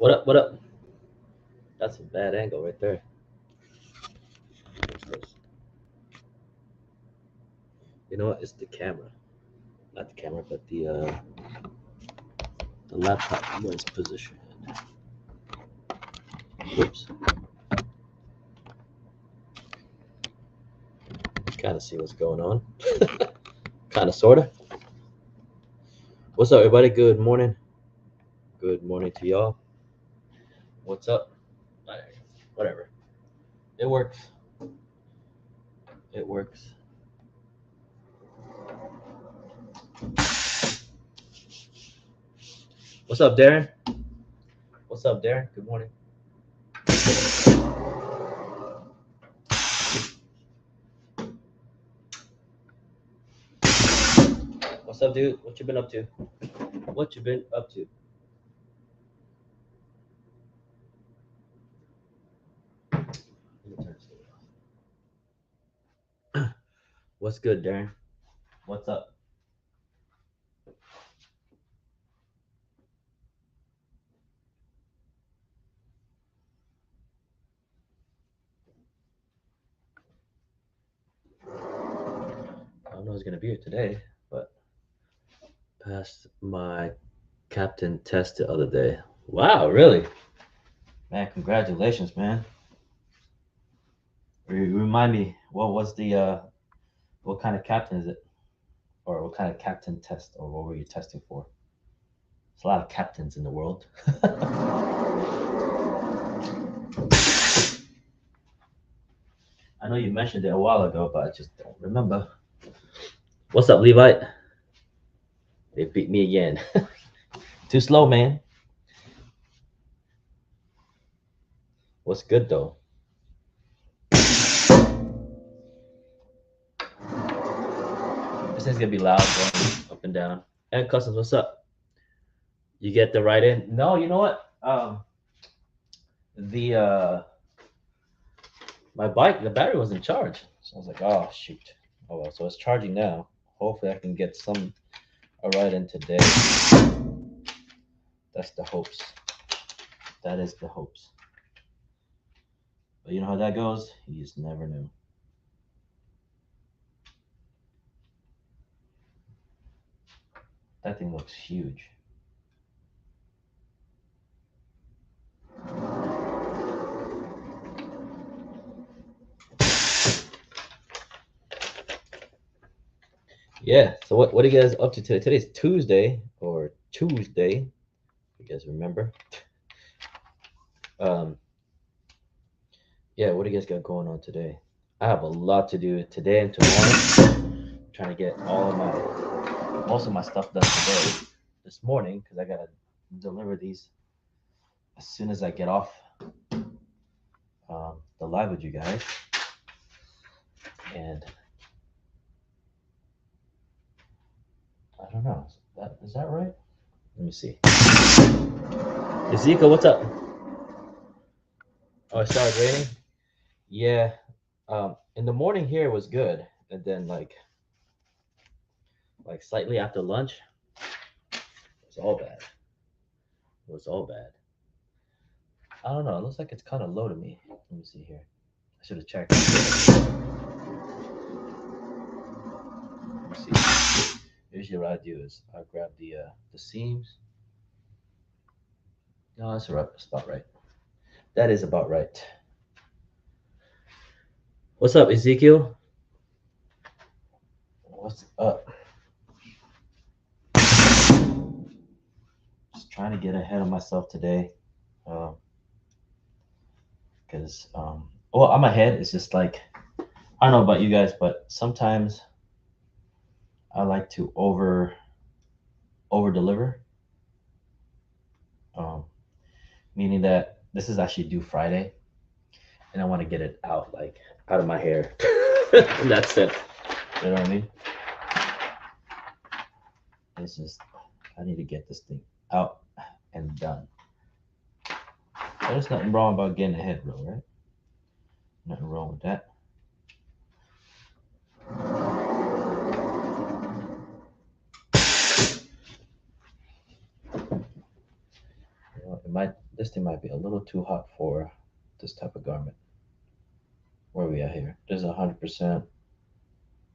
What up? What up? That's a bad angle right there. What's this? You know what? It's the camera. Not the camera, but the laptop where it's positioned. Whoops. Kind of see what's going on. Kind of, sort of. What's up, everybody? Good morning. Good morning to y'all. What's up? Whatever. It works. It works. What's up, Darren? What's up, Darren? Good morning. What's up, dude? What you been up to? What you been up to? What's good, Darren? What's up? I don't know who's gonna be here today, but passed my captain test the other day. Wow, really? Man, congratulations, man. Remind me, what was the what kind of captain is it? Or what kind of captain test, or what were you testing for? There's a lot of captains in the world. I know you mentioned it a while ago, but I just don't remember. What's up, Levite? They beat me again. Too slow, man. What's good, though? This thing's gonna be loud, going up and down. And Customs, what's up? You get the right in? No, you know what? My bike, the battery wasn't charged. So I was like, oh shoot. Oh well, so it's charging now. Hopefully I can get some right in today. That's the hopes. That is the hopes. But you know how that goes? You just never know. That thing looks huge. Yeah, so what are you guys up to today? Today's Tuesday, or Tuesday, you guys remember. Yeah, what do you guys got going on today? I have a lot to do today and tomorrow. I'm trying to get most of my stuff done today, this morning, because I gotta deliver these as soon as I get off the live with you guys. And I don't know, is that right? Let me see. Ezekiel, what's up? Oh, it started raining? Yeah. In the morning here it was good, and then like slightly after lunch, it was all bad. It was all bad. I don't know. It looks like it's kind of low to me. Let me see here. I should have checked. Let me see. Usually what I do is I grab the seams. No, that's about right. That is about right. What's up, Ezekiel? What's up? Just trying to get ahead of myself today. Because well, on my head, it's just like, I don't know about you guys, but sometimes I like to over deliver. Meaning that this is actually due Friday, and I want to get it out of my hair. And that's it. You know what I mean? It's just, I need to get this thing out and done. There's nothing wrong about getting ahead, bro, right? Nothing wrong with that. Today's this thing might be a little too hot for this type of garment. Where are we at here? There's 100%.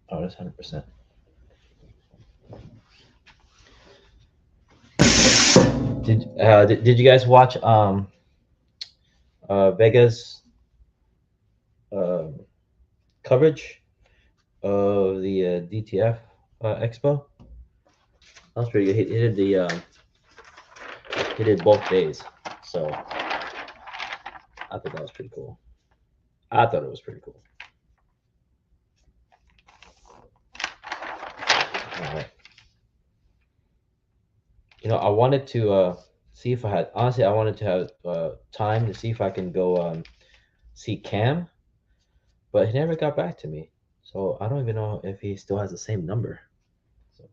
Oh, that's 100%. Did you guys watch Vega's coverage of the DTF expo? That was pretty good. He did he did both days, so I thought that was pretty cool. I thought it was pretty cool. All right. You know, I wanted to see if I had, honestly, I wanted to have time to see if I can go see Cam, but he never got back to me. So I don't even know if he still has the same number. So.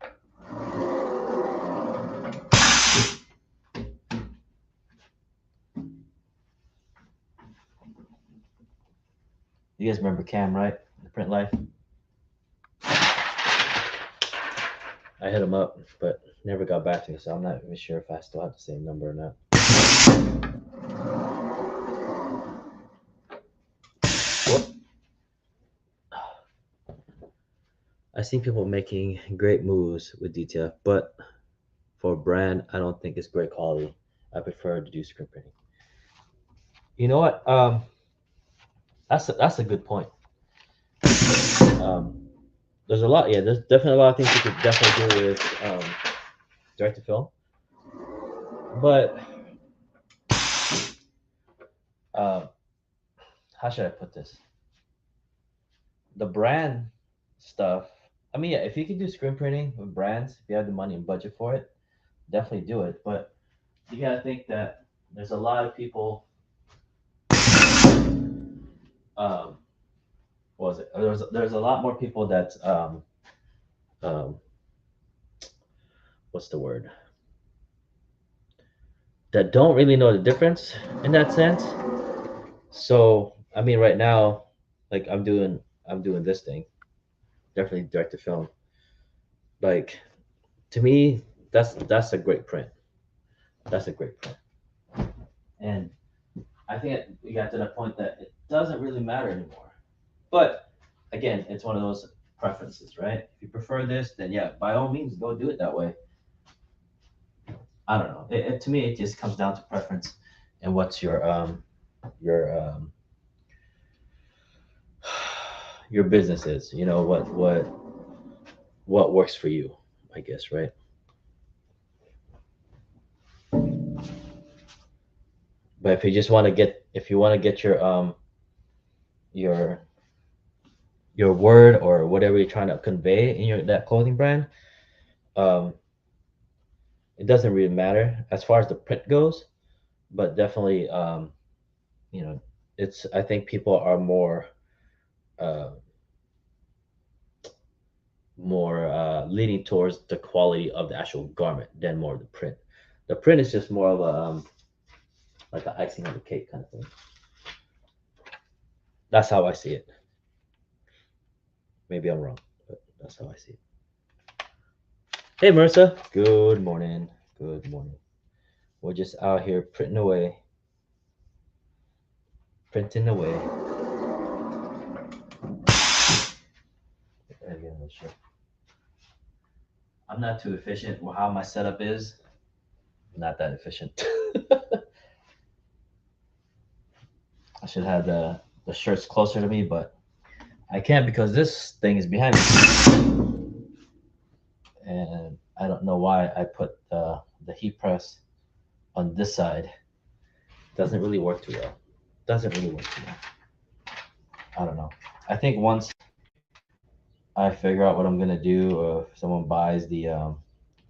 You guys remember Cam, right? The Print Life. I hit him up, but never got back to me, so I'm not even sure if I still have the same number or not. I see people making great moves with DTF, but for a brand, I don't think it's great quality. I prefer to do screen printing. You know what? That's a good point. There's a lot. Yeah, there's definitely a lot of things you could definitely do with direct to film, but how should I put this? The brand stuff. I mean, yeah, if you can do screen printing with brands, if you have the money and budget for it, definitely do it. But you gotta think that there's a lot of people. What was it? There's a lot more people that what's the word? That don't really know the difference in that sense. So I mean, right now, like I'm doing this thing, definitely direct to film. Like to me, that's a great print. That's a great print. And I think we got to the point that it doesn't really matter anymore. But again, it's one of those preferences, right? If you prefer this, then yeah, by all means, go do it that way. I don't know. To me, it just comes down to preference and what's your business is. You know what works for you, I guess, right? But if you just want to get, if you want to get your word or whatever you're trying to convey in that clothing brand, it doesn't really matter as far as the print goes. But definitely, you know, I think people are more leaning towards the quality of the actual garment than more of the print. The print is just more of a like an icing on the cake kind of thing. That's how I see it. Maybe I'm wrong, but that's how I see it. Hey, Marissa. Good morning. Good morning. We're just out here printing away. Printing away. I'm not too efficient with how my setup is. Not that efficient. I should have the shirts closer to me, but I can't because this thing is behind me. And I don't know why I put the heat press on this side. Doesn't really work too well. Doesn't really work too well. I don't know. I think once I figure out what I'm gonna do, if someone buys the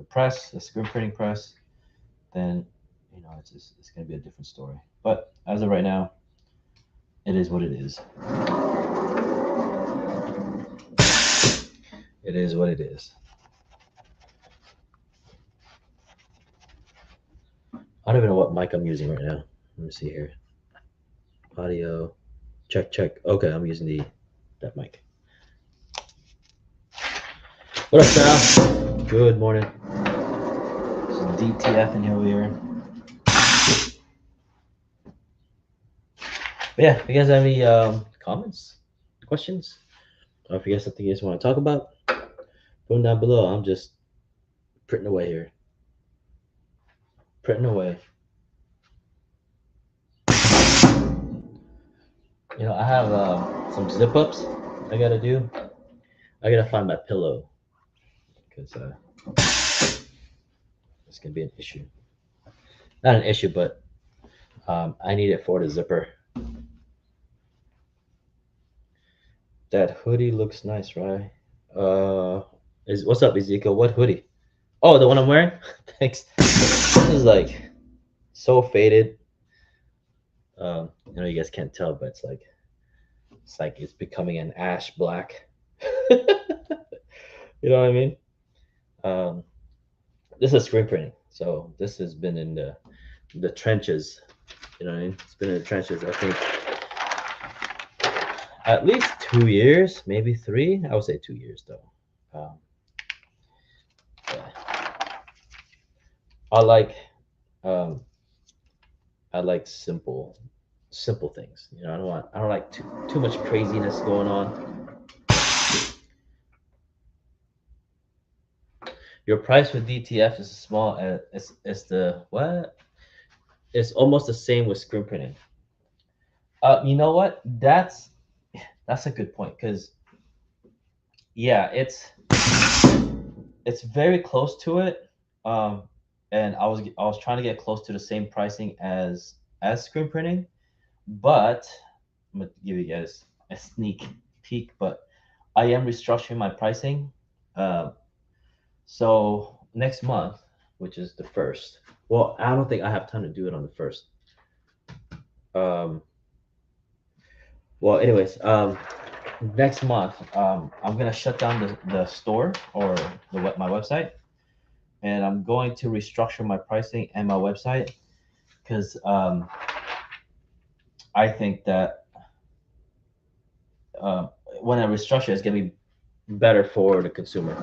press, the screen printing press, then you know it's gonna be a different story. But as of right now, it is what it is. It is what it is. I don't even know what mic I'm using right now. Let me see here. Audio, check. Okay, I'm using that mic. What up, Sarah? Good morning. Some DTF in here. But yeah, if you guys have any comments, questions, or if you guys have something you guys want to talk about, put them down below. I'm just printing away here. Printing away. You know, I have some zip ups I gotta do. I gotta find my pillow because it's gonna be an issue. Not an issue, but I need it for the zipper. That hoodie looks nice, right? Is what's up, Ezekiel? What hoodie? Oh, the one I'm wearing. Thanks. This is like so faded. I know you guys can't tell, but it's becoming an ash black. You know what I mean? Um, this is screen printing, so this has been in the trenches. You know what I mean? It's been in the trenches. I think at least 2 years, maybe 3. I would say 2 years though. Yeah. I like um, I like simple things. You know, I don't like too much craziness going on. Your price with DTF is small. It's the what? It's almost the same with screen printing. You know what? That's a good point because yeah, it's very close to it. Um, and I was trying to get close to the same pricing as screen printing, but I'm gonna give you guys a sneak peek. But I am restructuring my pricing. Um, so next month, which is the first. Well, I don't think I have time to do it on the first. Um, well, anyways, next month, I'm gonna shut down the store or my website, and I'm going to restructure my pricing and my website because I think that uh, when I restructure, it's gonna be better for the consumer.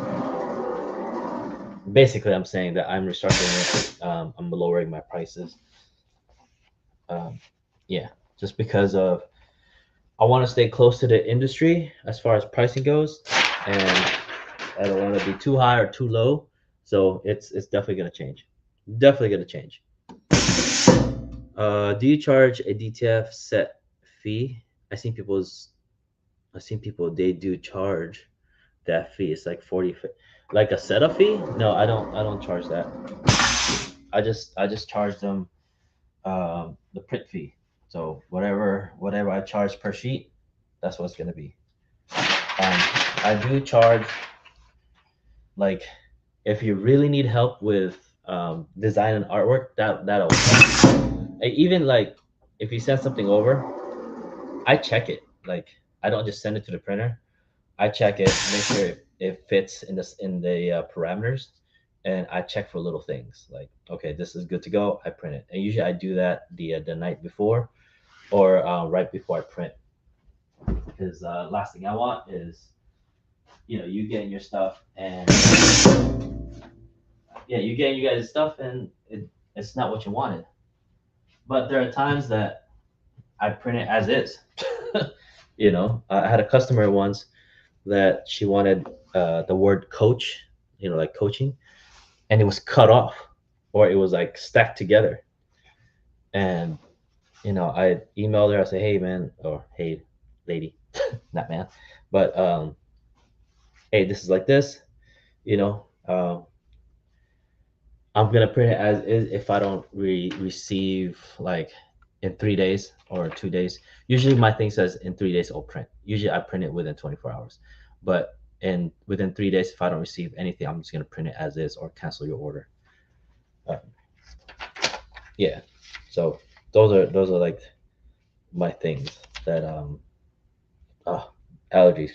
Basically, I'm saying that I'm restructuring it. I'm lowering my prices. Um, yeah, just because of I want to stay close to the industry as far as pricing goes, and I don't want to be too high or too low. So it's definitely gonna change. Definitely gonna change. Do you charge a DTF set fee? I seen people they do charge that fee. It's like 40, like a setup fee. No, I don't charge that. I just charge them the print fee. So whatever I charge per sheet, that's what it's gonna be. I do charge like if you really need help with design and artwork, that'll help. Even like if you send something over, I check it. Like I don't just send it to the printer. I check it, make sure it fits in the parameters, and I check for little things like okay, this is good to go. I print it, and usually I do that the night before or right before I print, because last thing I want is you getting your stuff and yeah, you getting you guys' stuff and it's not what you wanted. But there are times that I print it as is. I had a customer once that she wanted the word coach, like coaching, and it was cut off or it was like stacked together. And I emailed her. I said, "Hey, man," or "Hey, lady," not man, but "Hey, this is like this. You know, I'm gonna print it as is if I don't receive like in 3 days or 2 days. Usually my thing says in 3 days I'll print. Usually I print it within 24 hours. But within 3 days, if I don't receive anything, I'm just gonna print it as is or cancel your order. Uh, yeah. So those are like my things that oh, allergies.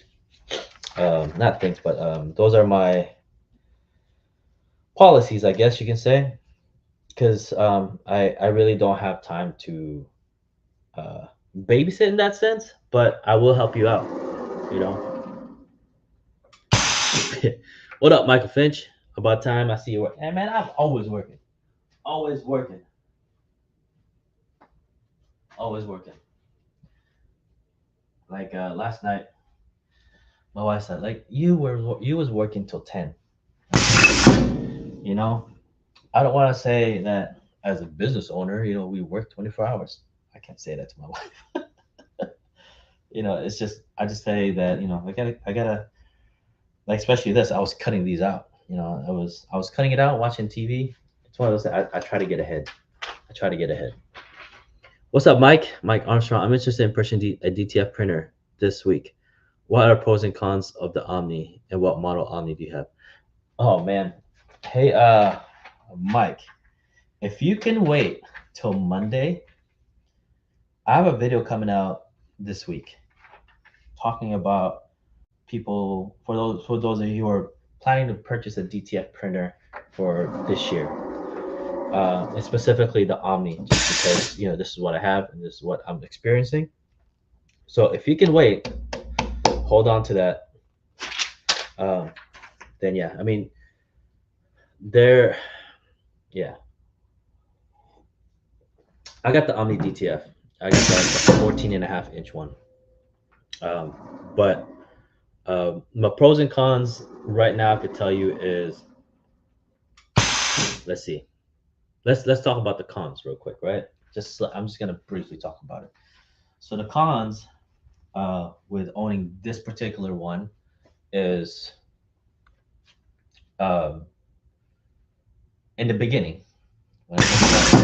Not things, but those are my policies, I guess you can say, because I really don't have time to uh, babysit in that sense, but I will help you out. You know. What up, Michael Finch? About time I see you work. Hey man, I'm always working, always working, always working. Like last night, my wife said, like you was working till 10. You know, I don't want to say that as a business owner, we work 24 hours. I can't say that to my wife. It's just I just say that, I gotta like, especially this, I was cutting these out. I was cutting it out, watching TV. It's one of those I try to get ahead. I try to get ahead. What's up, Mike? Mike Armstrong. I'm interested in purchasing a DTF printer this week. What are pros and cons of the Omni, and what model Omni do you have? Oh man. Hey, Mike, if you can wait till Monday, I have a video coming out this week talking about people, for those of you who are planning to purchase a DTF printer for this year, and specifically the Omni, just because this is what I have and this is what I'm experiencing. So if you can wait, hold on to that. Um, then yeah, I mean, there, yeah, I got the Omni DTF. I got the 14.5 inch one. Um, but my pros and cons right now I could tell you is, let's see, let's talk about the cons real quick, right? I'm just gonna briefly talk about it. So the cons with owning this particular one is, um, in the beginning when I first started,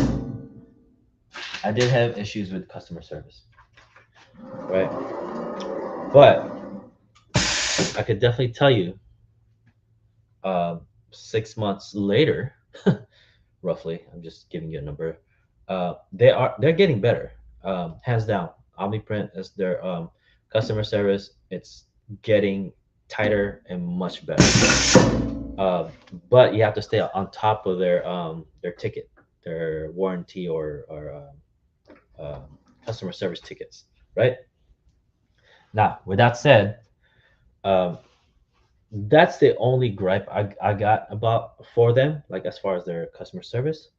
I did have issues with customer service, right? But I could definitely tell you, 6 months later, roughly, I'm just giving you a number. They're getting better, hands down. OmniPrint is their customer service. It's getting tighter and much better. But you have to stay on top of their ticket, their warranty or customer service tickets, right? Now, with that said, um, that's the only gripe I got about for them, like as far as their customer service.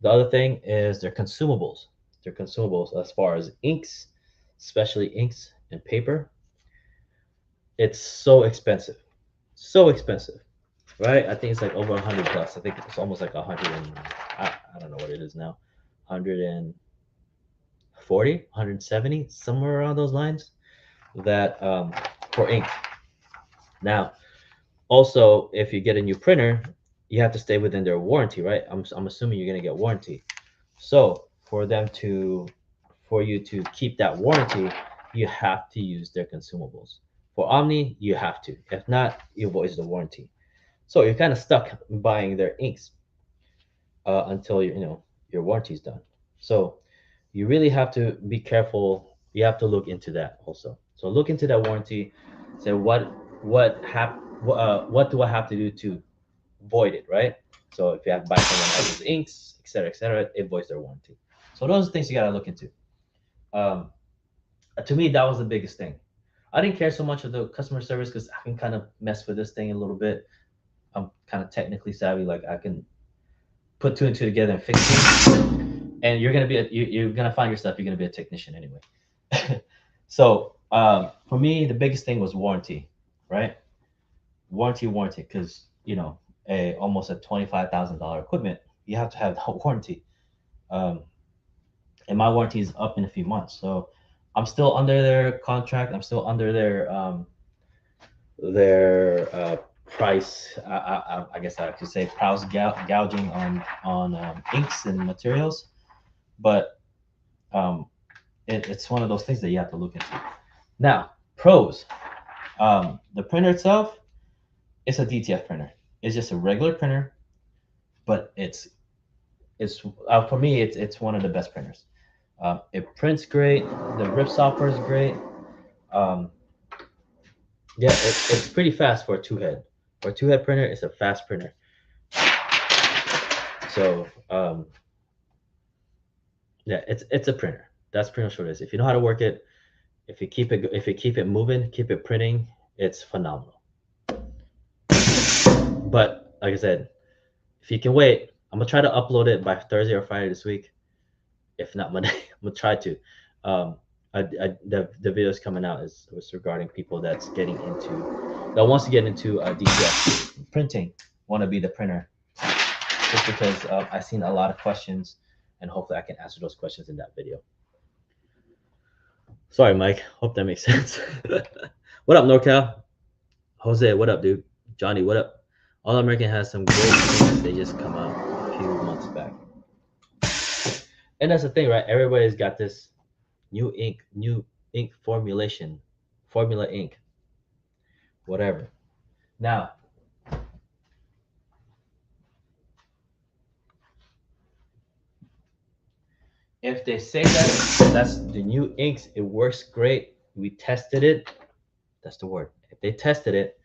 The other thing is their consumables. Their consumables, as far as inks, especially inks and paper, it's so expensive, so expensive, right? I think it's like over 100 plus. I think it's almost like 100 and I don't know what it is now, 140, 170, somewhere around those lines. That for ink. Now, also, if you get a new printer, you have to stay within their warranty, right? I'm assuming you're gonna get warranty. So for you to keep that warranty, you have to use their consumables. For Omni, you have to. If not, you void the warranty. So you're kind of stuck buying their inks until your warranty's done. So you really have to be careful. You have to look into that also. So look into that warranty. Say what do I have to do to void it, right? So if you have to buy someone else's inks, etc., it voids their warranty. So those are things you gotta look into. Um, to me, that was the biggest thing. I didn't care so much of the customer service because I can kind of mess with this thing a little bit. I'm kind of technically savvy, like I can put two and two together and fix it. And you're gonna find yourself, you're gonna be a technician anyway. So for me, the biggest thing was warranty, right? Warranty, because almost a $25,000 equipment, you have to have the warranty. Um, and my warranty is up in a few months, so I'm still under their contract. I'm still under their price. I guess I could say price gouging on inks and materials, but um, it's one of those things that you have to look into. Now, pros. The printer itself, it's a DTF printer. It's just a regular printer, but it's for me, it's one of the best printers. It prints great. The rip software is great. Um, yeah, it's pretty fast for a two head. For a two head printer, it's a fast printer. So yeah, it's a printer. That's pretty much what it is. If you know how to work it, if you keep it moving, keep it printing, it's phenomenal. But like I said, if you can wait, I'm gonna try to upload it by Thursday or Friday this week. If not Monday, I'm gonna try to. the video is coming out is was regarding people that wants to get into DTF printing, want to be the printer, just because I've seen a lot of questions, and hopefully I can answer those questions in that video. Sorry, Mike. Hope that makes sense. What up, NorCal? Jose, what up, dude? Johnny, what up? All American has some great things. They just come out a few months back. And that's the thing, right? Everybody's got this new ink formula ink, whatever. Now, if they say that that's the new inks, it works great. We tested it. That's the word. If they tested it,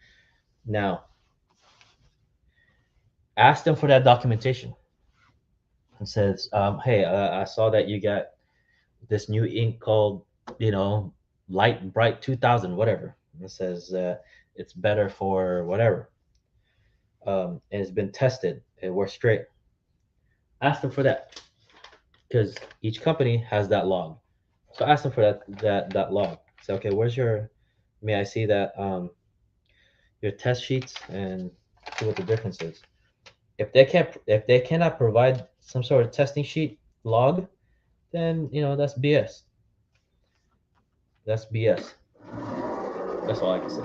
now ask them for that documentation and says, hey, I saw that you got this new ink called, Light Bright 2000, whatever. And it says it's better for whatever. And it's been tested. It works great. Ask them for that, because each company has that log. So ask them for that log. Say, okay, may I see that your test sheets and see what the difference is. If they cannot provide some sort of testing sheet log, then that's BS. That's BS. That's all I can say.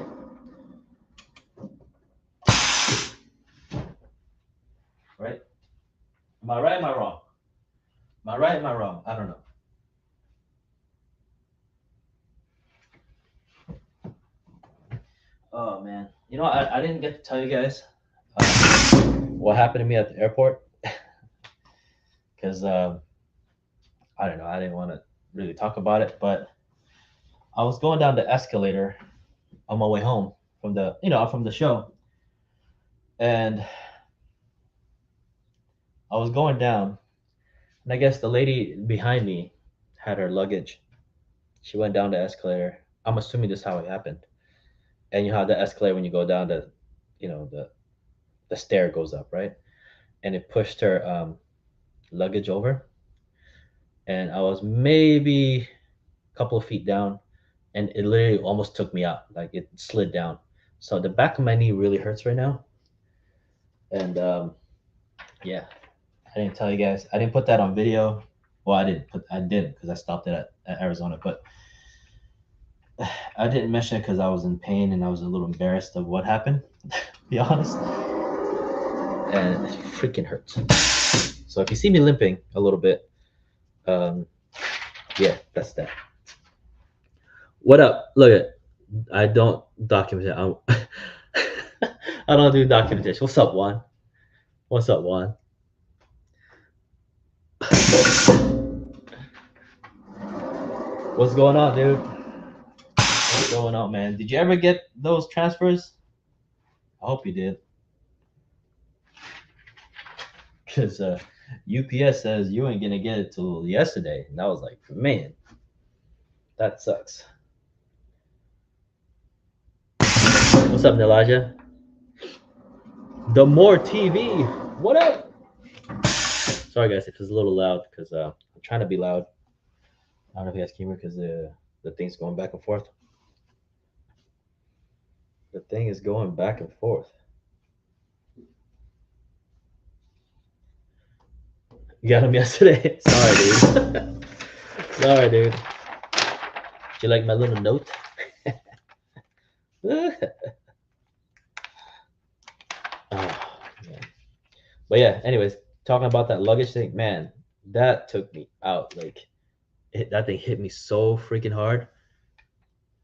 Right? Am I right? Am I wrong? Am I right? Am I wrong? I don't know. Oh man, I didn't get to tell you guys what happened to me at the airport, because I don't know. I didn't want to really talk about it, but I was going down the escalator on my way home from the show, and I was going down, and I guess the lady behind me had her luggage. She went down the escalator. I'm assuming this is how it happened. And you have the escalator when you go down the stair goes up, right? And it pushed her luggage over, and I was maybe a couple of feet down, and it literally almost took me out. Like, it slid down. So the back of my knee really hurts right now. And yeah, I didn't tell you guys. I didn't put that on video. Well, I didn't because I stopped it at Arizona, but I didn't mention it because I was in pain and I was a little embarrassed of what happened, to be honest. And it freaking hurts. So if you see me limping a little bit, yeah, that's that. What up? Look at, I don't document it. I don't do documentation. What's up, Juan? What's up, Juan? What's going on, dude? What's going on, man? Did you ever get those transfers? I hope you did. Because UPS says you ain't gonna get it till yesterday. And I was like, man, that sucks. What's up, Nilaja? The More TV. What up? Sorry, guys, if it's a little loud, because I'm trying to be loud. I don't know if you guys can hear because the thing's going back and forth. The thing is going back and forth. You got him yesterday? Sorry, dude. Sorry, dude. Did you like my little note? Oh, man. But yeah, anyways, talking about that luggage thing, man, that took me out. Like, that thing hit me so freaking hard.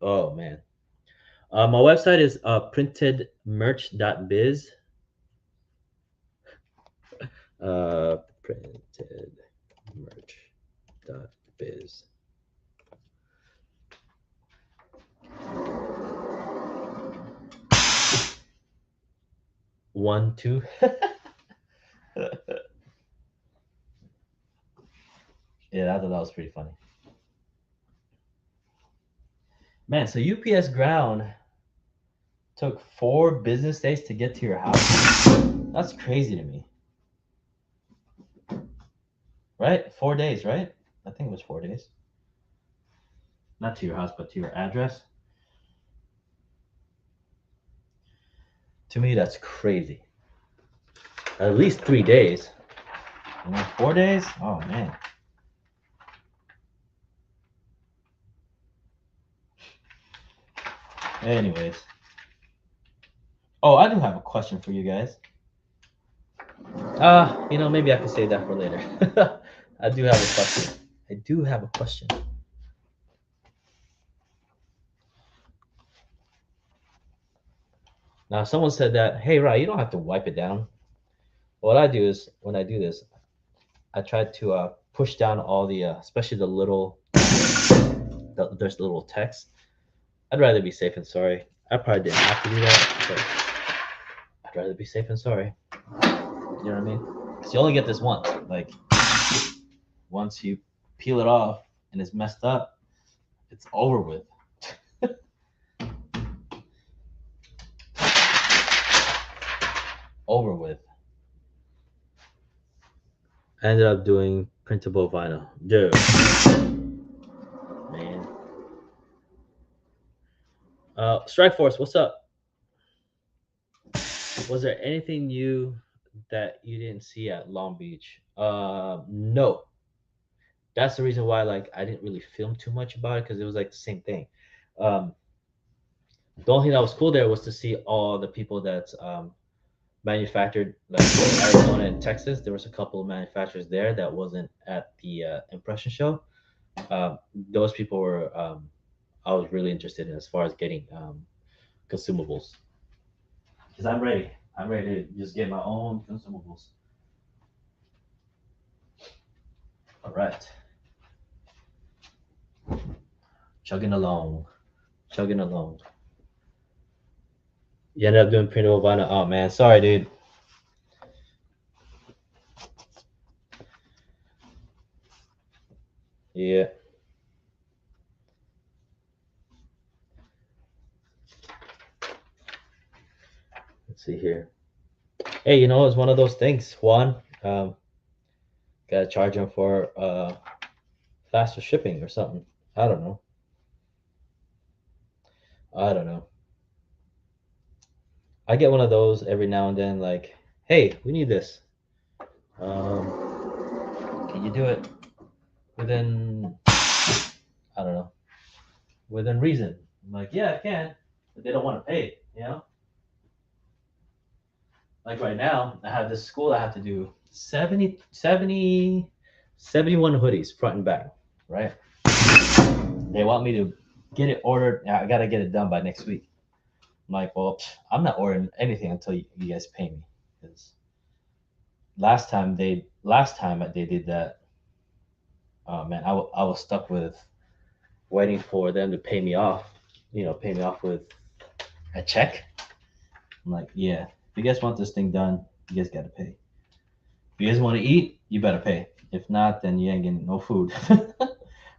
Oh, man. My website is printedmerch.biz. Printedmerch.biz. One, two. Yeah, I thought that was pretty funny. Man, so UPS ground took 4 business days to get to your house. That's crazy to me. Right? 4 days, right? I think it was 4 days. Not to your house, but to your address. To me, that's crazy. At least 3 days. 4 days? Oh man. Anyways. Oh, I do have a question for you guys. Maybe I could save that for later. I do have a question. I do have a question. Now, someone said that, hey, Ryan, you don't have to wipe it down. What I do is, when I do this, I try to push down all the, especially the little, there's little text. I'd rather be safe than sorry. I probably didn't have to do that, but I'd rather be safe than sorry. You know what I mean? Because you only get this once. Like, once you peel it off and it's messed up, it's over with. Over with. I ended up doing printable vinyl. Dude. Man. Strike Force, what's up? Was there anything new that you didn't see at Long Beach? No. That's the reason why I didn't really film too much about it, because it was like the same thing. Um, the only thing that was cool there was to see all the people that manufactured, like in Arizona and Texas. There was a couple of manufacturers there that wasn't at the impression show. Those people were I was really interested in, as far as getting consumables, because I'm ready. I'm ready to just get my own consumables. All right, chugging along, chugging along. You ended up doing printable vinyl. Oh man, sorry, dude. Yeah. Let's see here. Hey, it's one of those things. Juan, gotta charge him for faster shipping or something. I don't know. I don't know. I get one of those every now and then, like, hey, we need this. Can you do it within, I don't know, within reason? I'm like, yeah, I can, but they don't want to pay. Like right now, I have this school, I have to do 71 hoodies front and back, right? They want me to get it ordered. I got to get it done by next week. I'm like, well, I'm not ordering anything until you guys pay me. Because last time they did that, oh man, I was stuck with waiting for them to pay me off. Pay me off with a check. I'm like, yeah, if you guys want this thing done, you guys got to pay. If you guys want to eat, you better pay. If not, then you ain't getting no food.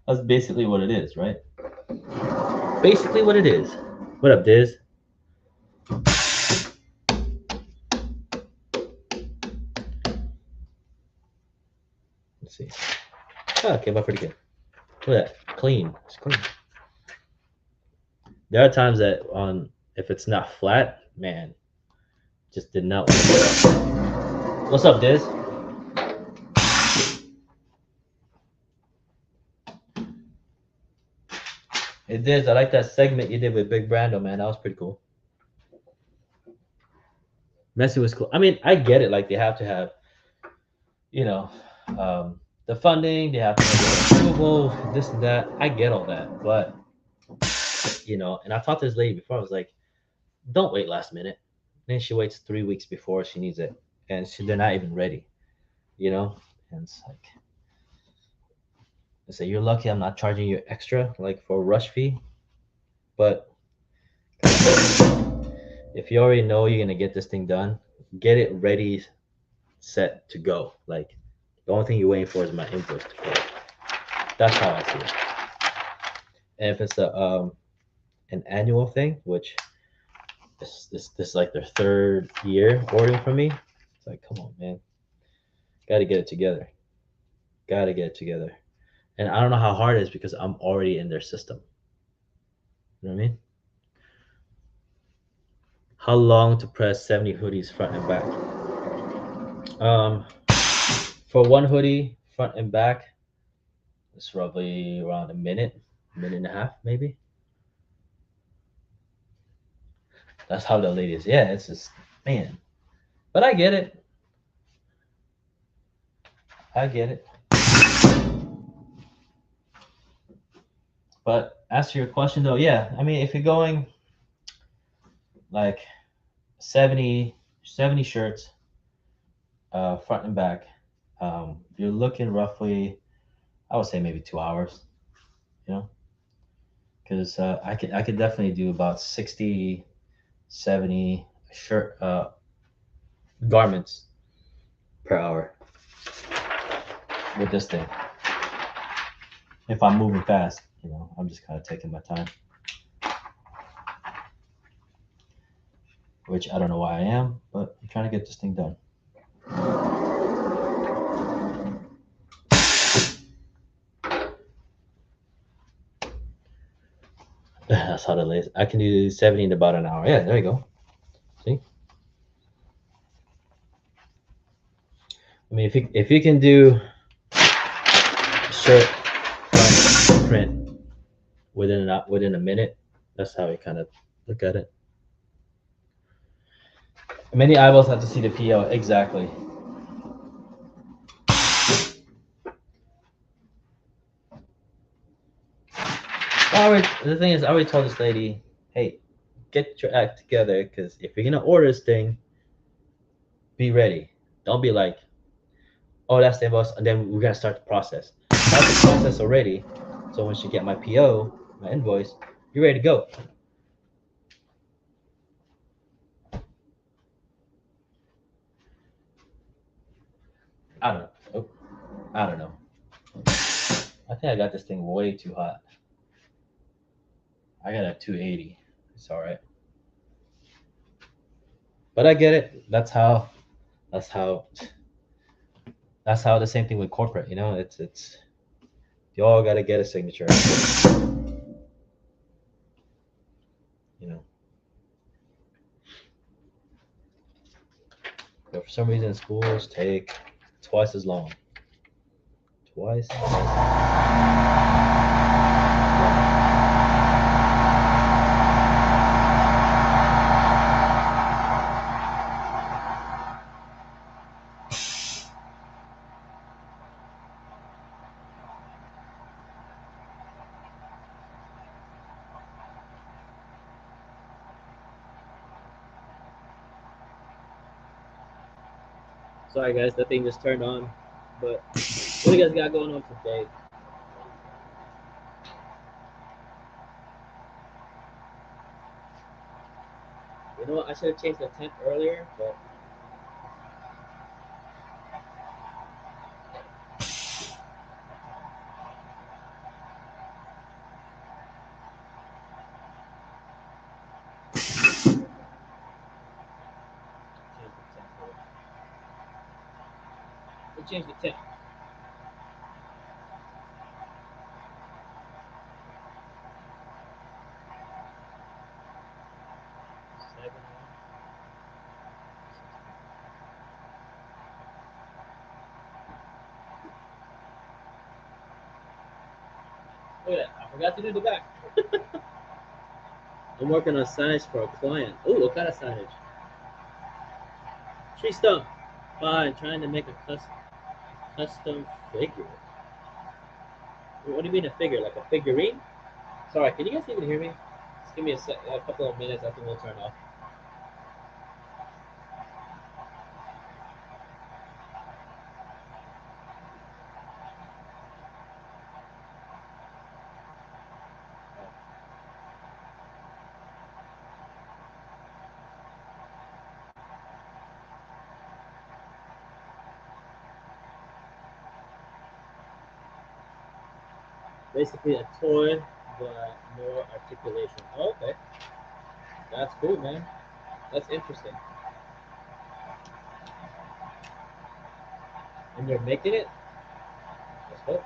That's basically what it is, right? Basically what it is. What up, Diz? Let's see. Oh, it came out pretty good. Look at that. Clean. It's clean. There are times that if it's not flat, man, just did not want to go up. What's up, Diz? Hey, Diz, I like that segment you did with Big Brando, man. That was pretty cool. Messi was cool. I mean, I get it. Like, they have to have, the funding. They have to have the approval, this and that. I get all that. But, and I talked to this lady before. I was like, don't wait last minute. Then she waits 3 weeks before she needs it. And they're not even ready, And it's like, I say, you're lucky I'm not charging you extra, like for a rush fee. But if you already know you're gonna get this thing done, get it ready, set to go. Like, the only thing you're waiting for is my invoice to pay. That's how I see it. And if it's an annual thing, which this like their third year ordering from me, it's like, come on, man, gotta get it together. Gotta get it together. And I don't know how hard it is, because I'm already in their system. You know what I mean? How long to press 70 hoodies front and back? For one hoodie, front and back, it's roughly around a minute and a half, maybe. That's how the ladies. Yeah, it's just man. But I get it. I get it. But as to your question though, yeah, I mean if you're going like 70 shirts, front and back, you're looking roughly, I would say maybe 2 hours, you know, because I could definitely do about 60, 70 shirt garments per hour with this thing. If I'm moving fast, you know, I'm just kind of taking my time, which I don't know why I am, but I'm trying to get this thing done. That's how the latest. I can do 70 in about an hour. Yeah, there you go. See? I mean, if you can do shirt front print within a minute, that's how we kind of look at it. Many eyeballs have to see the PO exactly. The thing is, I already told this lady, hey, get your act together, because if you're gonna order this thing, be ready. Don't be like, oh, that's the invoice, and then we're gonna start the process. Start the process already, so once you get my PO, my invoice, you're ready to go. I don't know. Oh, I don't know. I think I got this thing way too hot. I got a 280. It's all right. But I get it. That's how that's how the same thing with corporate, you know, it's you all got to get a signature, you know. But for some reason schools take twice as long. Twice as long. Sorry guys, that thing just turned on. But what do you guys got going on today? You know what? I should have changed the temp earlier, but change the temp. Look at that. I forgot to do the back. I'm working on signage for a client. Oh, what kind of signage? Tree stump. Fine, trying to make a custom figure. What do you mean a figure? Like a figurine? Sorry, can you guys even hear me? Just give me a couple of minutes. I think we'll turn off. Basically a toy, but more articulation. Oh, okay, that's cool, man. That's interesting. And you're making it? That's cool.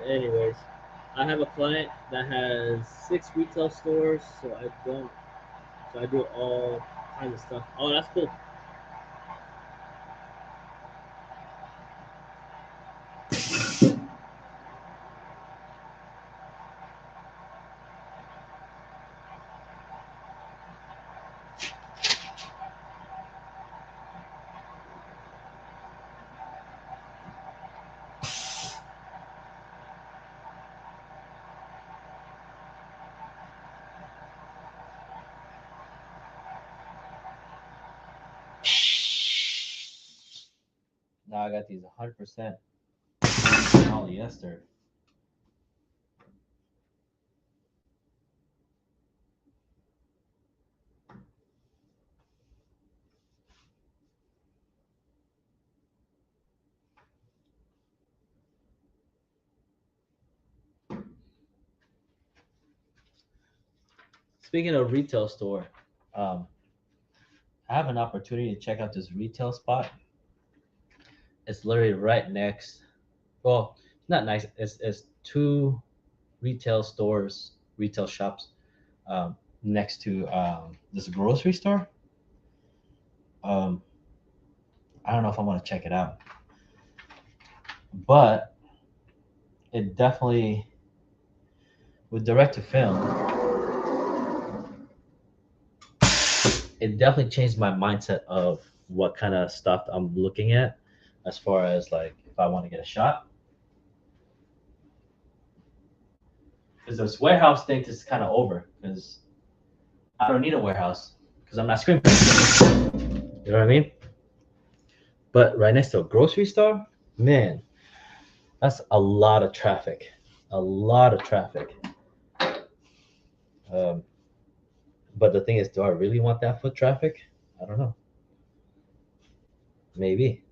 Anyways, I have a client that has 6 retail stores, so I do all kinds of stuff. Oh, that's cool. Now I got these 100% polyester. Speaking of retail store, I have an opportunity to check out this retail spot. It's literally right next. Well, not nice. It's 2 retail shops, next to this grocery store. Um, I don't know if I want to check it out, but it definitely, with direct to film, it definitely changed my mindset of what kind of stuff I'm looking at, as far as like if I want to get a shot. Because this warehouse thing is kind of over. Because I don't need a warehouse because I'm not screen printing. You know what I mean? But right next to a grocery store, man, that's a lot of traffic. A lot of traffic. Um, but the thing is, do I really want that foot traffic? I don't know. Maybe.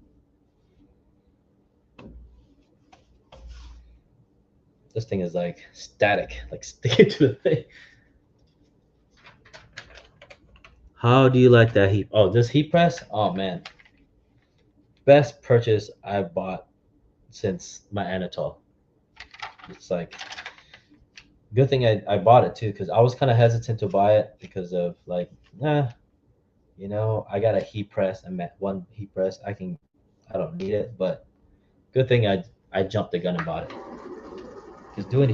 This thing is like static, like sticking to the thing. How do you like that heat? Oh, this heat press? Oh man. Best purchase I've bought since my Anatole. It's like good thing I bought it too, because I was kind of hesitant to buy it because of like, I got a heat press. I'm at one heat press. I don't need it, but good thing I jumped the gun and bought it. Because doing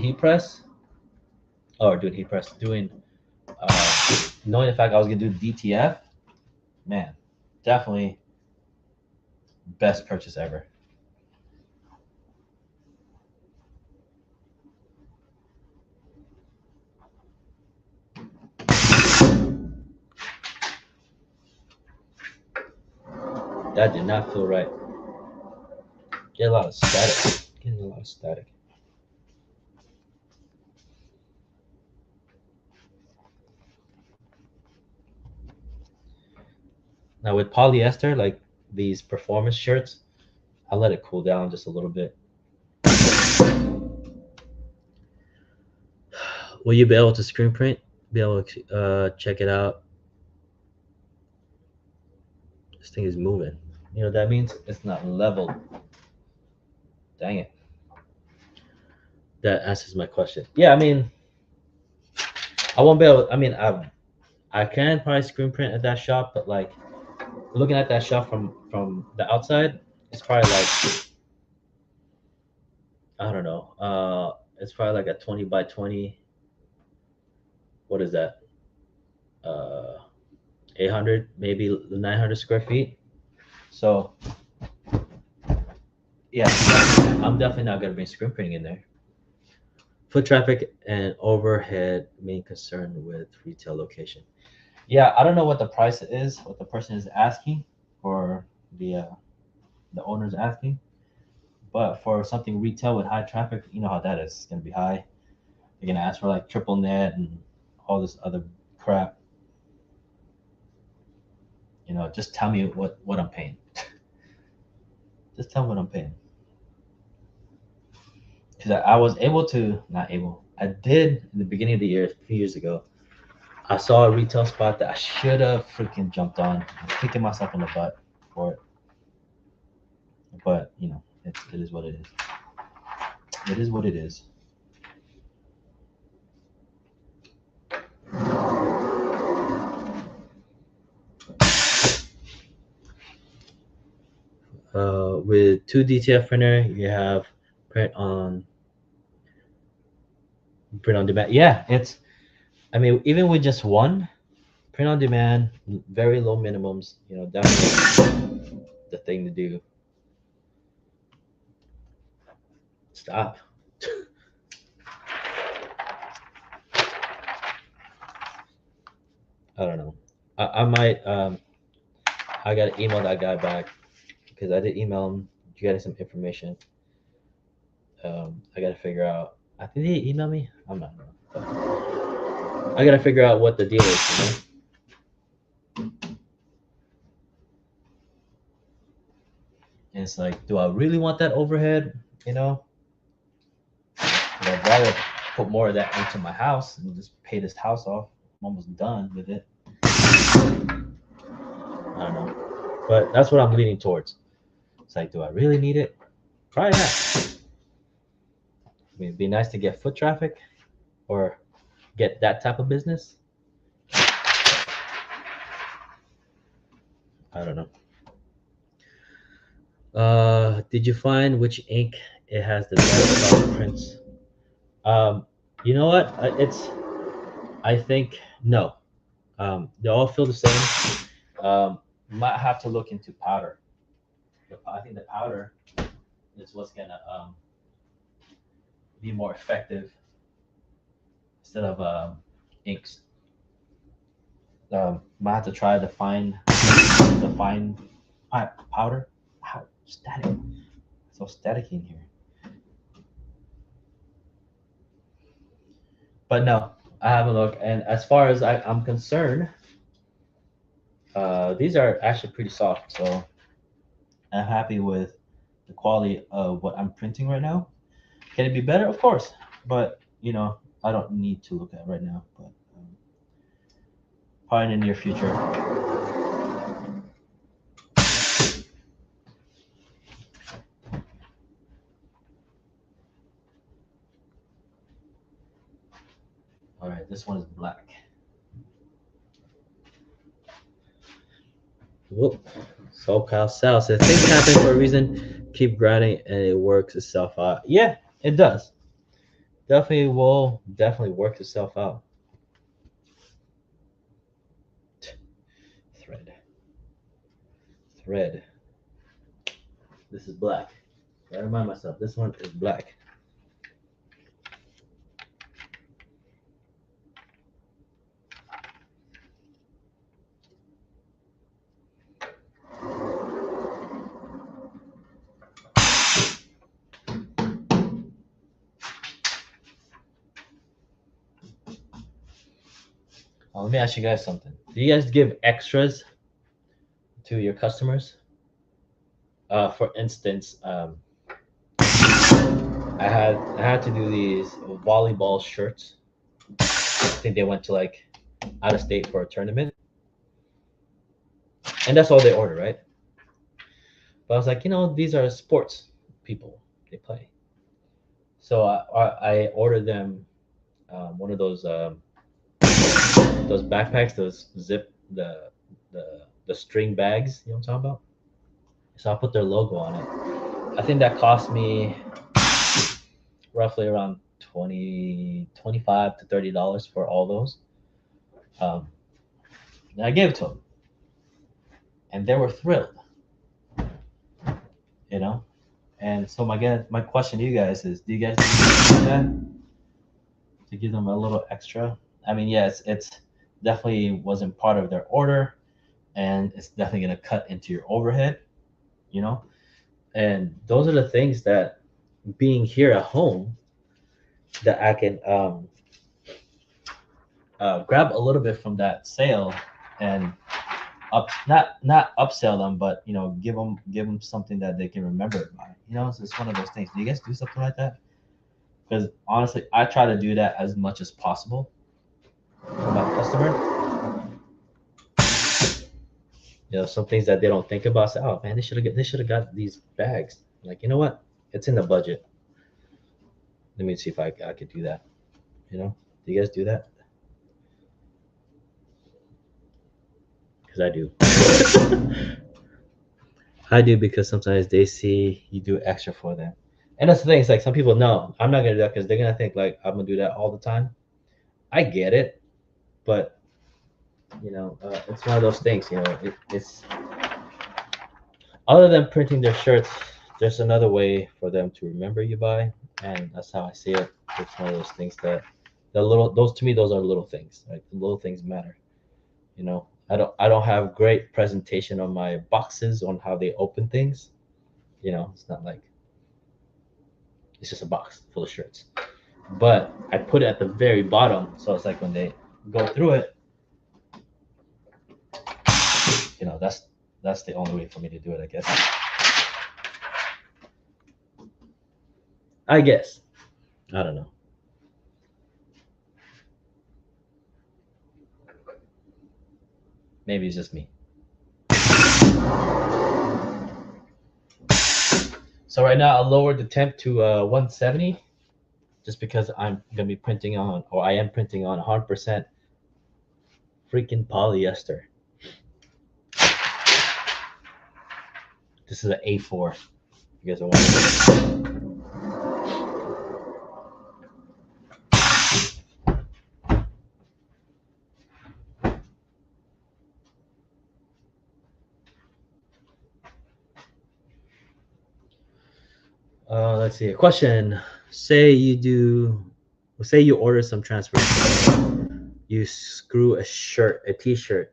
knowing the fact I was gonna do DTF, man, definitely best purchase ever. That did not feel right. Get a lot of static. Getting a lot of static. Now with polyester, like these performance shirts, I let it cool down just a little bit. Will you be able to screen print? Be able to check it out? This thing is moving. You know what that means? It's not leveled. Dang it. That answers my question. Yeah, I mean, I won't be able. I mean, I can probably screen print at that shop, but like looking at that shop from the outside, it's probably like, I don't know. It's probably like a 20 by 20. What is that? Uh, 800, maybe 900 square feet. So yeah, I'm definitely not gonna bring screen printing in there. Foot traffic and overhead main concern with retail location. Yeah, I don't know what the price is, what the person is asking, or the owner's asking, but for something retail with high traffic, you know how that is. It's gonna be high. They're gonna ask for like triple net and all this other crap. Just tell me what I'm paying. Just tell me what I'm paying. Because I was able to, not able, I did in the beginning of the year, a few years ago. I saw a retail spot that I should have freaking jumped on. I'm kicking myself in the butt for it. But, it is what it is. It is what it is. With 2 DTF printer, you have print on demand. Yeah, it's. I mean, even with just one print on demand, very low minimums. You know, definitely the thing to do. Stop. I don't know. I might. I gotta email that guy back because I did email him. Getting some information. I gotta figure out. I think he emailed me. I'm not sure. I gotta figure out what the deal is. You know? And it's like, do I really want that overhead? You know, I'd rather put more of that into my house and just pay this house off. I'm almost done with it. I don't know, but that's what I'm leaning towards. It's like, do I really need it? Probably not. I mean, it'd be nice to get foot traffic or get that type of business. I don't know. Did you find which ink it has the best color prints? You know what? I think no. They all feel the same. Might have to look into powder. I think the powder is what's gonna be more effective instead of inks. Might have to try the fine powder. Wow, static. So staticky in here. But no, I haven't looked. And as far as I'm concerned, these are actually pretty soft. So I'm happy with the quality of what I'm printing right now. Can it be better? Of course. But, you know, I don't need to look at right now. But probably in the near future. All right, this one is black. Whoop. SoCal South says things happen for a reason. Keep grinding and it works itself out. Yeah, it does. Definitely will definitely work itself out. Thread. Thread. This is black. I remind myself, this one is black. Let me ask you guys something. Do you guys give extras to your customers? For instance, I had to do these volleyball shirts. I think they went to like out of state for a tournament, and that's all they order, right? But I was like, you know, these are sports people. They play. So I ordered them one of those backpacks, those zip the string bags. You know what I'm talking about? So I put their logo on it. I think that cost me roughly around 25 to $30 for all those. And I gave it to them, and they were thrilled. You know. And so my question to you guys is, do you guys do that to give them a little extra? I mean, yes, it's definitely wasn't part of their order, and it's definitely gonna cut into your overhead, you know. And those are the things that, being here at home, that I can grab a little bit from that sale and not upsell them, but you know, give them something that they can remember it by. You know, it's just one of those things. Do you guys do something like that? Because honestly, I try to do that as much as possible for my customer. You know, some things that they don't think about. Say, oh man, they should have got these bags. Like, you know what? It's in the budget. Let me see if I could do that. You know, do you guys do that? Because I do. I do, because sometimes they see you do extra for them. And that's the thing. It's like some people know I'm not gonna do that because they're gonna think like I'm gonna do that all the time. I get it, but it's one of those things. It's other than printing their shirts, there's another way for them to remember you by, and that's how I see it. It's one of those things that those to me, those are little things. Right? The little things matter. I don't have great presentation on my boxes on how they open things. It's not like it's just a box full of shirts. But I put it at the very bottom, so it's like when they go through it, that's the only way for me to do it, I guess. I don't know. Maybe it's just me. So right now I lowered the temp to 170, just because I'm gonna be printing on, or I am printing on 100% freaking polyester. This is an A4. You guys are wondering. Let's see. A question. Say you order some transfers. You screw a t-shirt.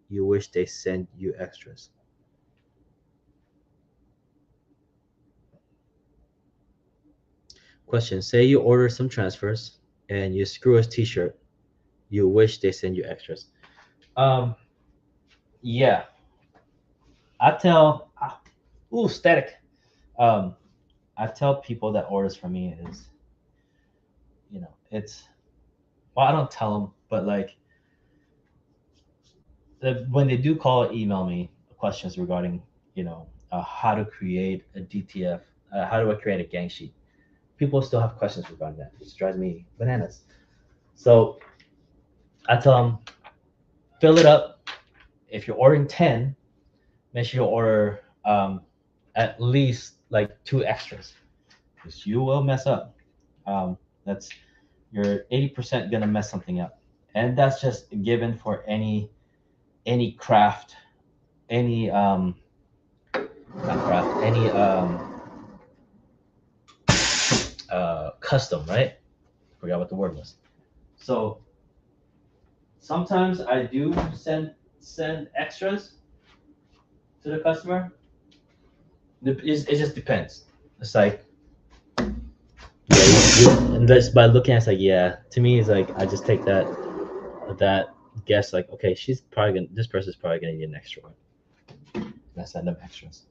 You wish they sent you extras. Question. Say you order some transfers and you screw a t-shirt. You wish they send you extras. Yeah. I tell. Static. I tell people that orders from me is, it's, well, I don't tell them, but like, when they do call or email me questions regarding, how to create a DTF, how do I create a gang sheet? People still have questions regarding that, which drives me bananas. So I tell them, fill it up. If you're ordering 10, make sure you order at least like 2 extras, because you will mess up. That's You're 80% gonna mess something up, and that's just given for any craft, any not craft, any custom, right? Forgot what the word was. So sometimes I do send extras to the customer. It just depends. It's like, and just by looking at it, it's like, yeah, to me it's like I just take that guess, like, okay, this person's probably gonna need an extra one, and I send them extras.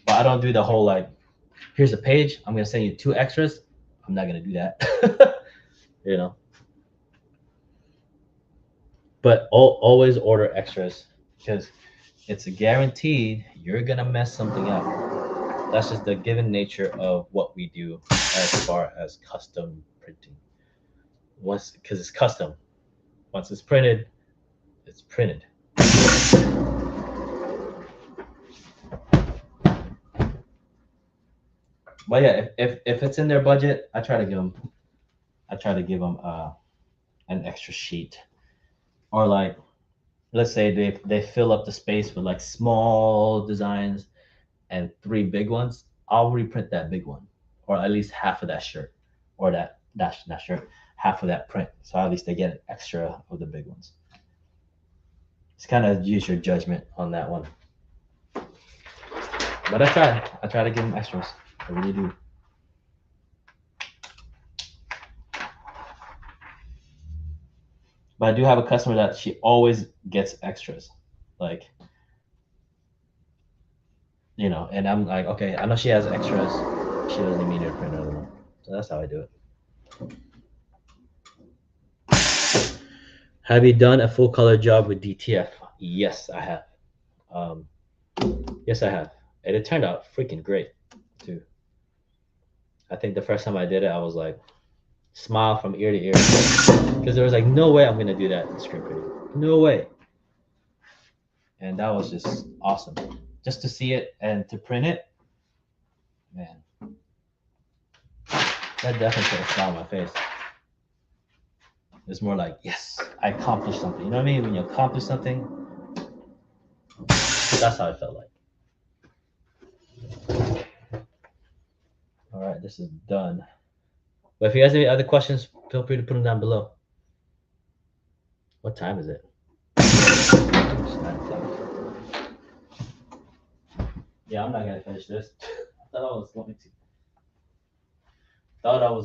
But I don't do the whole like, here's a page, I'm gonna send you 2 extras. I'm not gonna do that. But always order extras, because it's a guaranteed you're gonna mess something up. That's just the given nature of what we do as far as custom printing. Because it's custom. Once it's printed, it's printed. But yeah, if it's in their budget, I try to give them an extra sheet, or like, let's say they fill up the space with like small designs and 3 big ones. I'll reprint that big one, or at least half of that shirt, or that shirt, half of that print. So at least they get an extra of the big ones. Just kind of use your judgment on that one. But I try to give them extras. I really do. But I do have a customer that she always gets extras, like, and I'm like, okay, I know she has extras. She doesn't need to print another one. So that's how I do it. Have you done a full color job with DTF? Yes, I have. Yes, I have. And it turned out freaking great, too. I think the first time I did it, I was like, smile from ear to ear, because there was like no way I'm gonna do that in screen printing. No way. And that was just awesome. Just to see it and to print it, man, that definitely put a smile on my face. It's more like, yes, I accomplished something. You know what I mean? When you accomplish something, that's how it felt like. All right, this is done. But if you guys have any other questions, feel free to put them down below. What time is it? It's 9 o'clock. Yeah, I'm not gonna finish this. I thought I was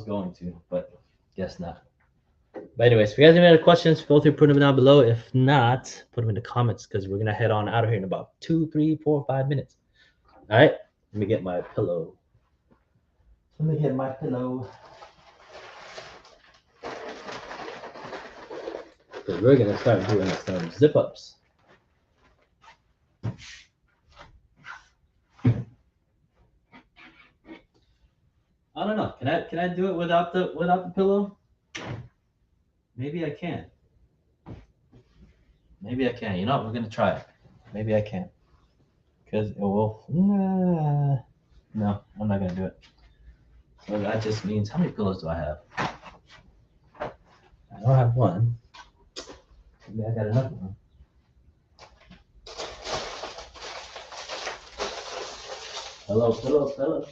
going to. But guess not. But anyways, if you guys have any other questions, feel free to put them down below. If not, put them in the comments because we're gonna head on out of here in about 2, 3, 4, 5 minutes. All right, let me get my pillow. Because we're gonna start doing some zip ups. I don't know. Can I do it without the pillow? Maybe I can. Maybe I can. You know what? We're gonna try it. Maybe I can. Because it will. No, I'm not gonna do it. So that just means, how many pillows do I have? I don't have one. Maybe I got another one. Hello.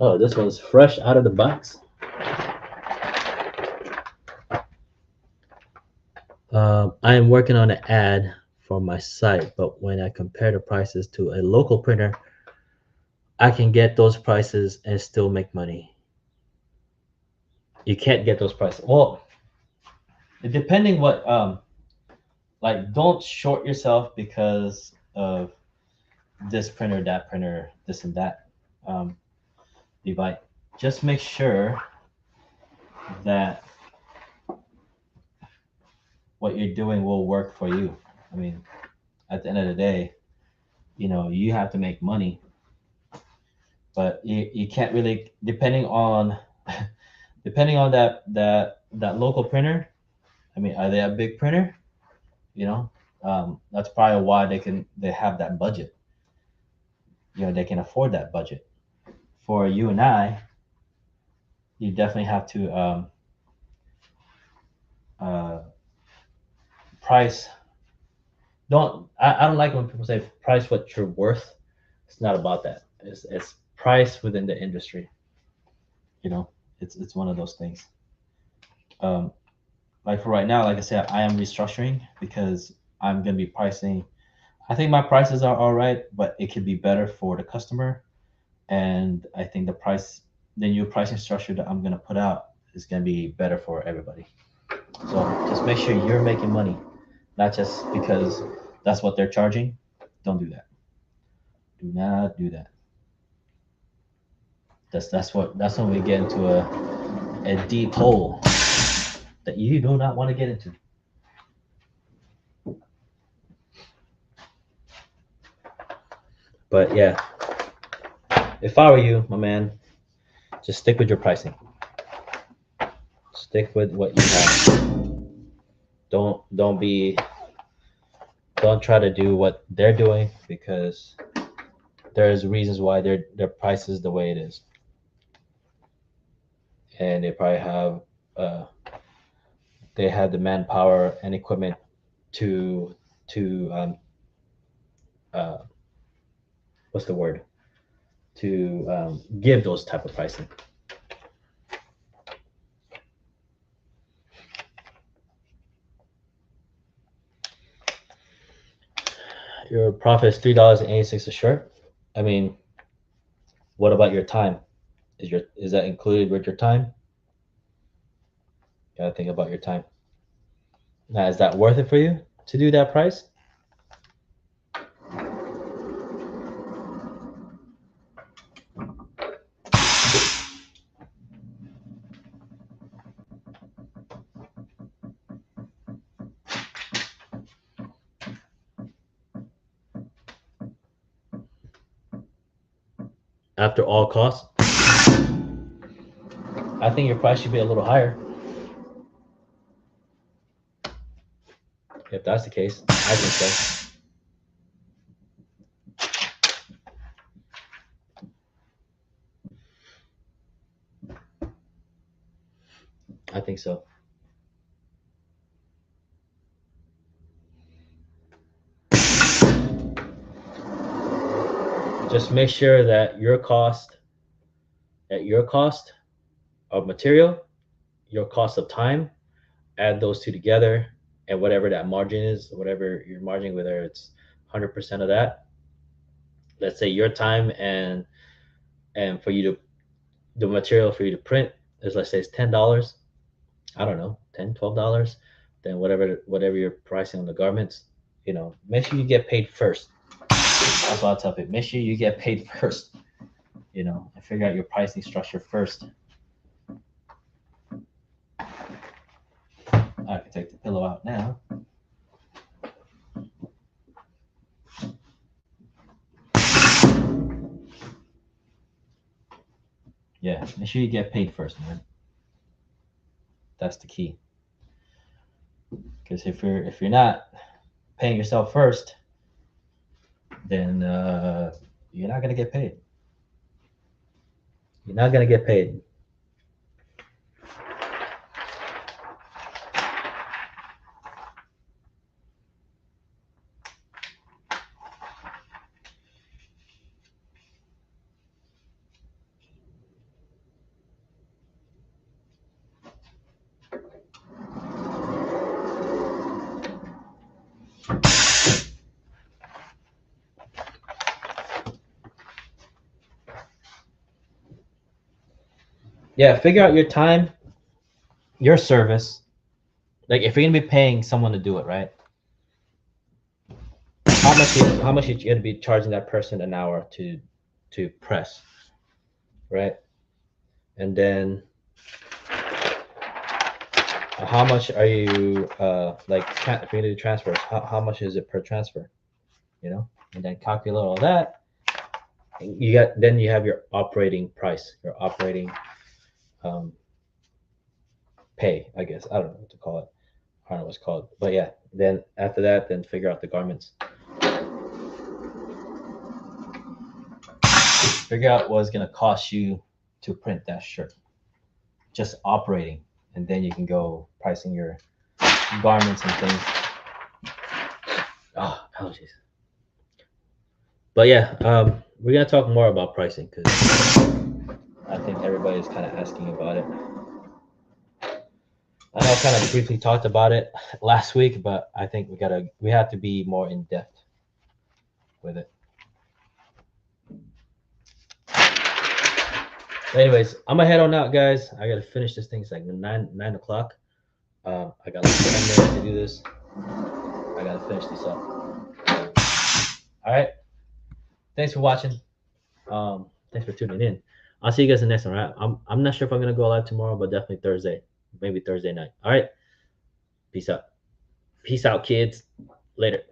Oh, this one's fresh out of the box. I am working on an ad for my site, but when I compare the prices to a local printer, I can get those prices and still make money. You can't get those prices. Well, depending what, like, don't short yourself because of this printer, that printer, this and that device. Just make sure that what you're doing will work for you. I mean, at the end of the day, you know, you have to make money, but you can't really, depending on that local printer. I mean, are they a big printer? You know, that's probably why they have that budget. You know, they can afford that budget. For you and I, you definitely have to price. I don't like when people say price what you're worth. It's not about that. It's price within the industry. You know, it's one of those things. Like for right now, like I said, I am restructuring because I'm gonna be pricing. I think my prices are all right, but it could be better for the customer. And I think the new pricing structure that I'm gonna put out is gonna be better for everybody. So just make sure you're making money, not just because that's what they're charging. Don't do that. Do not do that. That's when we get into a deep hole that you do not want to get into. But yeah, if I were you, my man, just stick with your pricing. Stick with what you have. Don't try to do what they're doing because there's reasons why their price is the way it is, and they probably have they have the manpower and equipment to uh, what's the word, to give those type of pricing. Your profit is $3.86 a shirt. I mean, what about your time? Is that included with your time? You gotta think about your time. Now, is that worth it for you to do that price? after all costs, I think your price should be a little higher. If that's the case, I think so. I think so. Just make sure that your cost of material, your cost of time, add those two together, and whatever that margin is, whatever your margin, whether it's 100% of that. Let's say your time and for you to the material for you to print is, let's say it's $10. I don't know, $10, $12. Then whatever you're pricing on the garments, make sure you get paid first. That's what I'll tell people. Make sure you get paid first. And figure out your pricing structure first. I can take the pillow out now. Yeah, make sure you get paid first, man. That's the key. Because if you're not paying yourself first, then you're not gonna get paid. You're not gonna get paid. Yeah, figure out your time, your service. Like if you're gonna be paying someone to do it, right? How much are you gonna be charging that person an hour to press, right? And then how much are you like if you're gonna do transfers? How much is it per transfer? And then calculate all that. Then you have your operating price, your operating pay, I guess. I don't know what to call it. I don't know what's called. But yeah, then after that, then figure out the garments. Figure out what it's gonna cost you to print that shirt. Just operating, and then you can go pricing your garments and things. Oh, allergies. But yeah, we're gonna talk more about pricing because I think everybody's kind of asking about it. I know I kind of briefly talked about it last week, but I think we have to be more in depth with it. Anyways, I'm gonna head on out, guys. I gotta finish this thing. It's like 9 o'clock. I got like 10 minutes to do this. I gotta finish this up. All right. Thanks for watching. Thanks for tuning in. I'll see you guys in the next one. All right. I'm not sure if I'm gonna go live tomorrow, but definitely Thursday. Maybe Thursday night. All right. Peace out. Peace out, kids. Later.